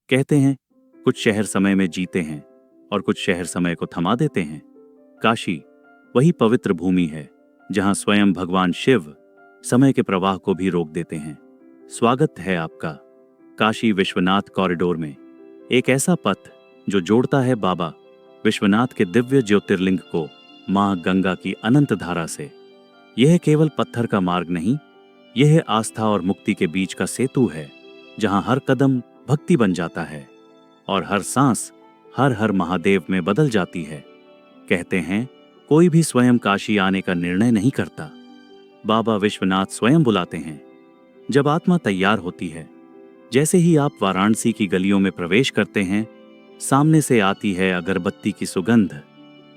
कहते हैं कुछ शहर समय में जीते हैं और कुछ शहर समय को थमा देते हैं। काशी वही पवित्र भूमि है जहां स्वयं भगवान शिव समय के प्रवाह को भी रोक देते हैं। स्वागत है आपका काशी विश्वनाथ कॉरिडोर में, एक ऐसा पथ जो जोड़ता है बाबा विश्वनाथ के दिव्य ज्योतिर्लिंग को मां गंगा की अनंत धारा से। यह केवल पत्थर का मार्ग नहीं, यह आस्था और मुक्ति के बीच का सेतु है, जहां हर कदम भक्ति बन जाता है और हर सांस हर हर महादेव में बदल जाती है। कहते हैं कोई भी स्वयं काशी आने का निर्णय नहीं करता, बाबा विश्वनाथ स्वयं बुलाते हैं। जब आत्मा तैयार होती है, जैसे ही आप वाराणसी की गलियों में प्रवेश करते हैं, सामने से आती है अगरबत्ती की सुगंध,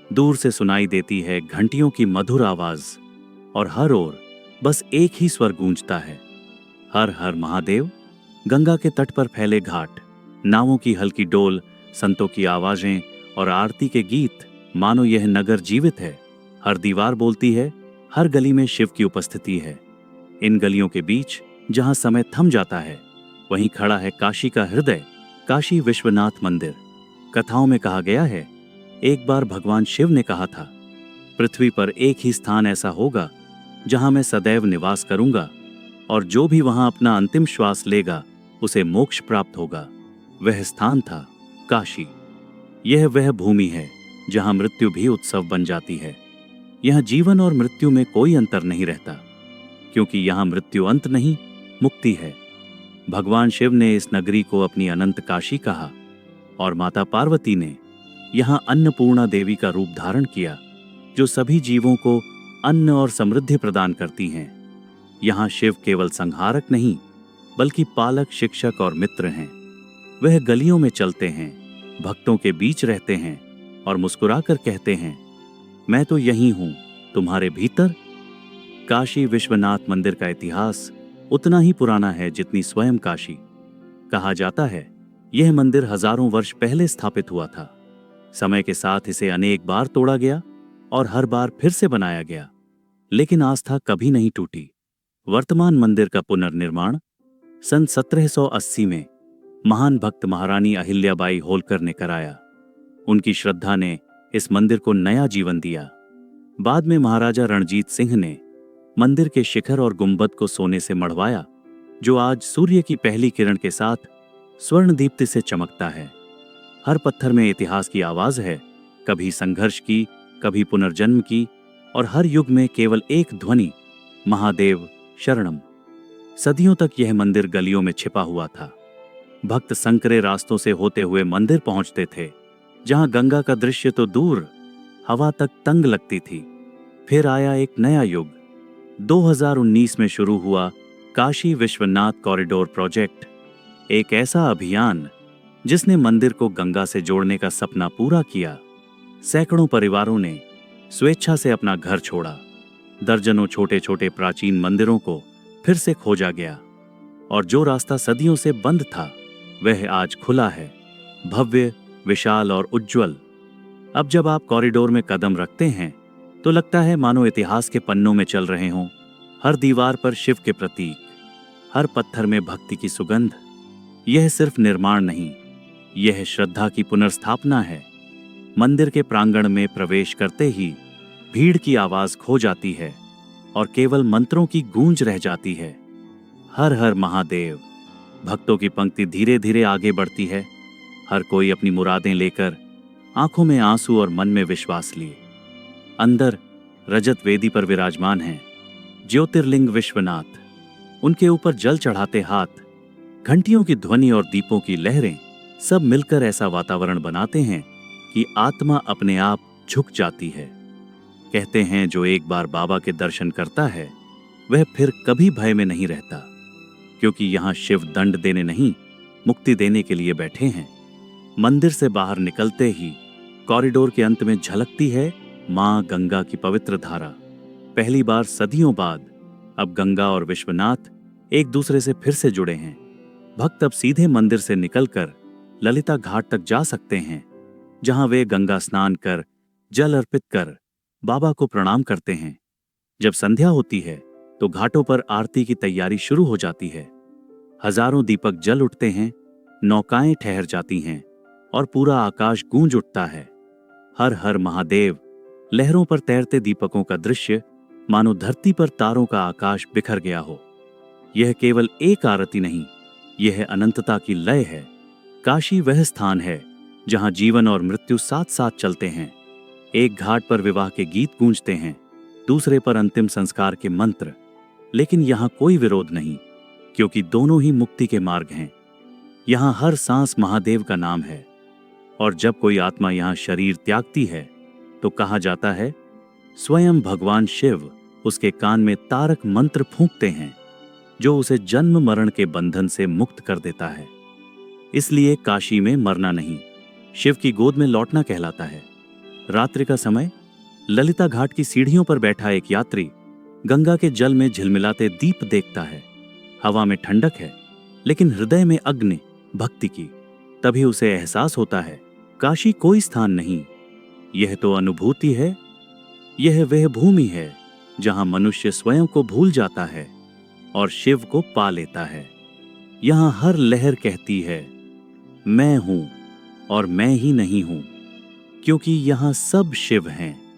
दूर से सुनाई देती है घंटियों की मधुर आवाज और हर ओर बस एक ही स्वर गूंजता है, हर हर महादेव। गंगा के तट पर फैले घाट, नावों की हल्की डोल, संतों की आवाजें और आरती के गीत, मानो यह नगर जीवित है। हर दीवार बोलती है, हर गली में शिव की उपस्थिति है। इन गलियों के बीच जहां समय थम जाता है, वहीं खड़ा है काशी का हृदय, काशी विश्वनाथ मंदिर। कथाओं में कहा गया है, एक बार भगवान शिव ने कहा था, पृथ्वी पर एक ही स्थान ऐसा होगा जहां मैं सदैव निवास करूंगा, और जो भी वहां अपना अंतिम श्वास लेगा उसे मोक्ष प्राप्त होगा। वह स्थान था काशी। यह वह भूमि है जहां मृत्यु भी उत्सव बन जाती है। यहां जीवन और मृत्यु में कोई अंतर नहीं रहता, क्योंकि यहां मृत्यु अंत नहीं, मुक्ति है। भगवान शिव ने इस नगरी को अपनी अनंत काशी कहा और माता पार्वती ने यहां अन्नपूर्णा देवी का रूप धारण किया, जो सभी जीवों को अन्न और समृद्धि प्रदान करती हैं। यहां शिव केवल संहारक नहीं, बल्कि पालक, शिक्षक और मित्र हैं। वह गलियों में चलते हैं, भक्तों के बीच रहते हैं और मुस्कुराकर कहते हैं, मैं तो यहीं हूं, तुम्हारे भीतर। काशी विश्वनाथ मंदिर का इतिहास उतना ही पुराना है जितनी स्वयं काशी। कहा जाता है यह मंदिर हजारों वर्ष पहले स्थापित हुआ था। समय के साथ इसे अनेक बार तोड़ा गया और हर बार फिर से बनाया गया, लेकिन आस्था कभी नहीं टूटी। वर्तमान मंदिर का पुनर्निर्माण सन 1780 में महान भक्त महारानी अहिल्याबाई होलकर ने कराया। उनकी श्रद्धा ने इस मंदिर को नया जीवन दिया। बाद में महाराजा रणजीत सिंह ने मंदिर के शिखर और गुंबद को सोने से मढ़वाया, जो आज सूर्य की पहली किरण के साथ स्वर्ण दीप्ति से चमकता है। हर पत्थर में इतिहास की आवाज है, कभी संघर्ष की, कभी पुनर्जन्म की, और हर युग में केवल एक ध्वनि, महादेव शरणम। सदियों तक यह मंदिर गलियों में छिपा हुआ था। भक्त संकरे रास्तों से होते हुए मंदिर पहुंचते थे, जहां गंगा का दृश्य तो दूर, हवा तक तंग लगती थी। फिर आया एक नया युग। 2019 में शुरू हुआ काशी विश्वनाथ कॉरिडोर प्रोजेक्ट, एक ऐसा अभियान जिसने मंदिर को गंगा से जोड़ने का सपना पूरा किया। सैकड़ों परिवारों ने स्वेच्छा से अपना घर छोड़ा। दर्जनों छोटे छोटे प्राचीन मंदिरों को फिर से खोजा गया, और जो रास्ता सदियों से बंद था वह आज खुला है, भव्य, विशाल और उज्जवल। अब जब आप कॉरिडोर में कदम रखते हैं तो लगता है मानो इतिहास के पन्नों में चल रहे हों। हर दीवार पर शिव के प्रतीक, हर पत्थर में भक्ति की सुगंध। यह सिर्फ निर्माण नहीं, यह श्रद्धा की पुनर्स्थापना है। मंदिर के प्रांगण में प्रवेश करते ही भीड़ की आवाज खो जाती है और केवल मंत्रों की गूंज रह जाती है। हर हर महादेव। भक्तों की पंक्ति धीरे धीरे आगे बढ़ती है, हर कोई अपनी मुरादें लेकर, आंखों में आंसू और मन में विश्वास लिए। अंदर रजत वेदी पर विराजमान हैं ज्योतिर्लिंग विश्वनाथ। उनके ऊपर जल चढ़ाते हाथ, घंटियों की ध्वनि और दीपों की लहरें सब मिलकर ऐसा वातावरण बनाते हैं कि आत्मा अपने आप झुक जाती है। कहते हैं जो एक बार बाबा के दर्शन करता है वह फिर कभी भय में नहीं रहता, क्योंकि यहां शिव दंड देने नहीं, मुक्ति देने के लिए बैठे हैं। मंदिर से बाहर निकलते ही कॉरिडोर के अंत में झलकती है मां गंगा की पवित्र धारा। पहली बार सदियों बाद अब गंगा और विश्वनाथ एक दूसरे से फिर से जुड़े हैं। भक्त अब सीधे मंदिर से निकलकर ललिता घाट तक जा सकते हैं, जहां वे गंगा स्नान कर, जल अर्पित कर बाबा को प्रणाम करते हैं। जब संध्या होती है तो घाटों पर आरती की तैयारी शुरू हो जाती है। हजारों दीपक जल उठते हैं, नौकाएं ठहर जाती हैं और पूरा आकाश गूंज उठता है। हर हर महादेव लहरों पर तैरते दीपकों का दृश्य मानो धरती पर तारों का आकाश बिखर गया हो। यह केवल एक आरती नहीं, यह अनंतता की लय है। काशी वह स्थान है जहां जीवन और मृत्यु साथ साथ चलते हैं। एक घाट पर विवाह के गीत गूंजते हैं, दूसरे पर अंतिम संस्कार के मंत्र। लेकिन यहां कोई विरोध नहीं, क्योंकि दोनों ही मुक्ति के मार्ग हैं। यहां हर सांस महादेव का नाम है, और जब कोई आत्मा यहां शरीर त्यागती है तो कहा जाता है स्वयं भगवान शिव उसके कान में तारक मंत्र फूंकते हैं, जो उसे जन्म मरण के बंधन से मुक्त कर देता है। इसलिए काशी में मरना नहीं, शिव की गोद में लौटना कहलाता है। रात्रि का समय ललिता घाट की सीढ़ियों पर बैठा एक यात्री गंगा के जल में झिलमिलाते दीप देखता है। हवा में ठंडक है, लेकिन हृदय में अग्नि भक्ति की। तभी उसे एहसास होता है काशी कोई स्थान नहीं, यह तो अनुभूति है। यह वह भूमि है जहां मनुष्य स्वयं को भूल जाता है और शिव को पा लेता है। यहां हर लहर कहती है मैं हूं और मैं ही नहीं हूं, क्योंकि यहां सब शिव हैं।